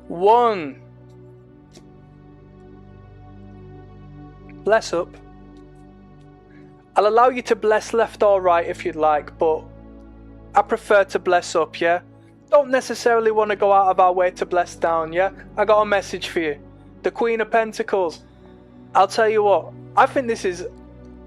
1. Bless up. I'll allow you to bless left or right if you'd like, but I prefer to bless up, yeah? Don't necessarily want to go out of our way to bless down, yeah? I got a message for you. The Queen of Pentacles. I'll tell you what, I think this is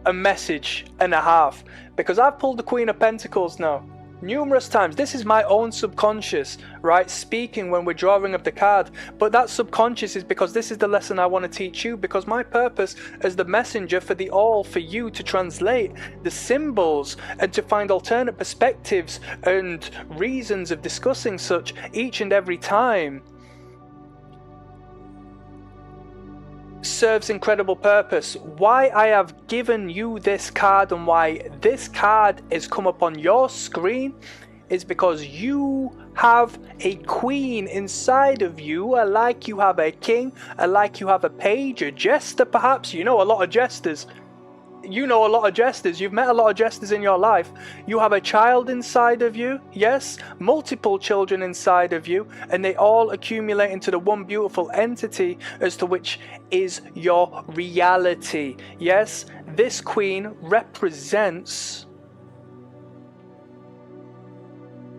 a message and a half, because I've pulled the Queen of Pentacles now numerous times. This is my own subconscious, right, speaking when we're drawing up the card, but that subconscious is because this is the lesson I want to teach you, because my purpose as the messenger for the all, for you to translate the symbols and to find alternate perspectives and reasons of discussing such each and every time serves incredible purpose. Why I have given you this card and why this card is come up on your screen is because you have a queen inside of you, like you have a king, like you have a page, a jester perhaps. You know a lot of jesters. You know a lot of jesters. You've met a lot of jesters in your life. You have a child inside of you, yes, multiple children inside of you, and they all accumulate into the one beautiful entity as to which is your reality. Yes, this queen represents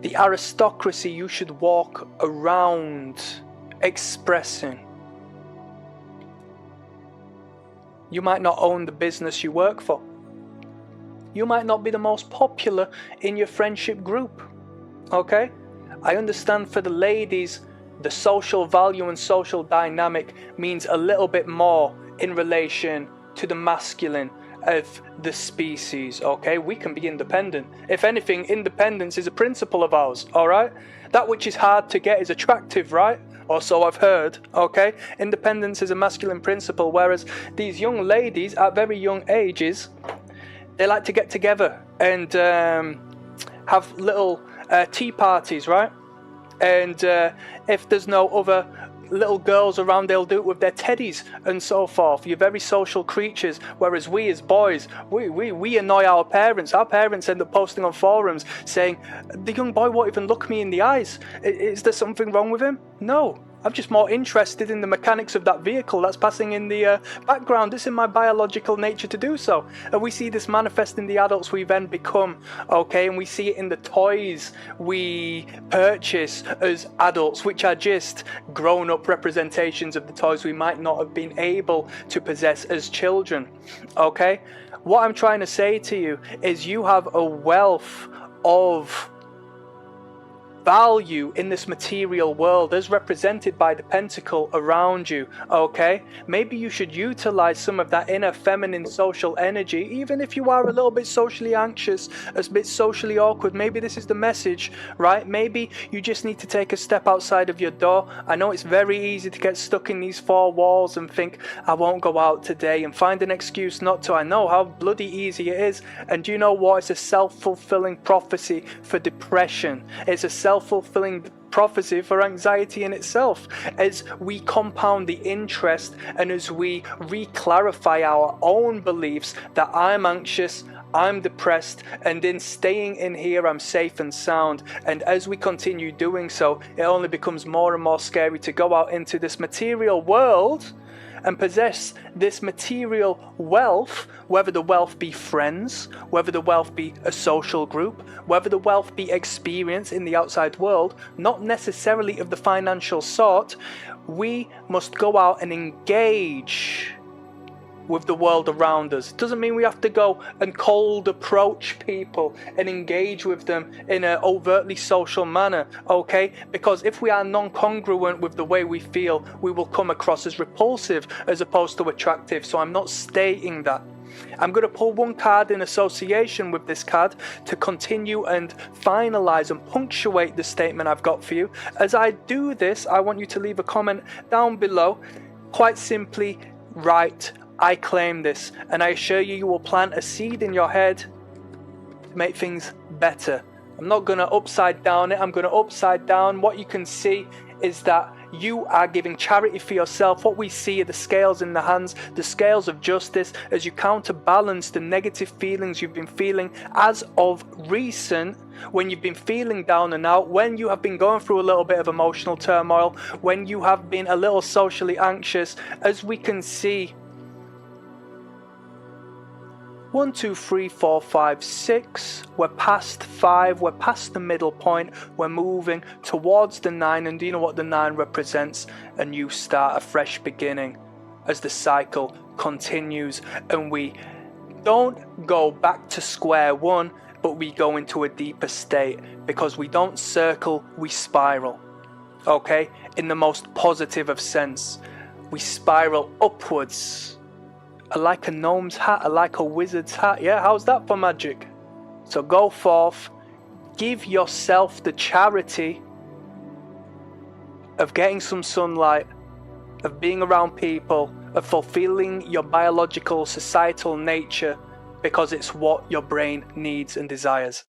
the aristocracy you should walk around expressing. You might not own the business you work for. You might not be the most popular in your friendship group. Okay? I understand for the ladies, the social value and social dynamic means a little bit more in relation to the masculine of the species. Okay? We can be independent. If anything, independence is a principle of ours. Alright? That which is hard to get is attractive, right? Or so I've heard, okay? Independence is a masculine principle, whereas these young ladies at very young ages, they like to get together and have little tea parties, right? And if there's no other little girls around, they'll do it with their teddies and so forth. You're very social creatures, whereas we as boys, we annoy our parents. Our parents end up posting on forums saying, the young boy won't even look me in the eyes. Is there something wrong with him? No. I'm just more interested in the mechanics of that vehicle that's passing in the background. It's in my biological nature to do so. And we see this manifest in the adults we then become, okay? And we see it in the toys we purchase as adults, which are just grown-up representations of the toys we might not have been able to possess as children, okay? What I'm trying to say to you is you have a wealth of value in this material world as represented by the pentacle around you, okay? Maybe you should utilize some of that inner feminine social energy, even if you are a little bit socially anxious, a bit socially awkward. Maybe this is the message, right? Maybe you just need to take a step outside of your door. I know it's very easy to get stuck in these four walls and think, I won't go out today, and find an excuse not to. I know how bloody easy it is. And do you know what? It's a self-fulfilling prophecy for depression. It's a self-fulfilling prophecy for anxiety in itself, as we compound the interest and as we re-clarify our own beliefs that I'm anxious, I'm depressed, and in staying in here I'm safe and sound. And as we continue doing so, it only becomes more and more scary to go out into this material world and possess this material wealth, whether the wealth be friends, whether the wealth be a social group, whether the wealth be experience in the outside world, not necessarily of the financial sort. We must go out and engage with the world around us. It doesn't mean we have to go and cold approach people and engage with them in an overtly social manner, okay? Because if we are non-congruent with the way we feel, we will come across as repulsive as opposed to attractive. So I'm not stating that. I'm going to pull one card in association with this card to continue and finalize and punctuate the statement I've got for you. As I do this, I want you to leave a comment down below. Quite simply, write, I claim this, and I assure you, you will plant a seed in your head to make things better. I'm not going to upside down it. I'm going to upside down what you can see is that you are giving charity for yourself. What we see are the scales in the hands, the scales of justice, as you counterbalance the negative feelings you've been feeling as of recent, when you've been feeling down and out, when you have been going through a little bit of emotional turmoil, when you have been a little socially anxious. As we can see, 1, 2, 3, 4, 5, 6. We're past 5. We're past the middle point. We're moving towards the 9. And do you know what the 9 represents? A new start, a fresh beginning, as the cycle continues. And we don't go back to square one, but we go into a deeper state, because we don't circle, we spiral. Okay? In the most positive of sense. We spiral upwards. I like a gnome's hat, I like a wizard's hat. Yeah, how's that for magic? So go forth, give yourself the charity of getting some sunlight, of being around people, of fulfilling your biological, societal nature, because it's what your brain needs and desires.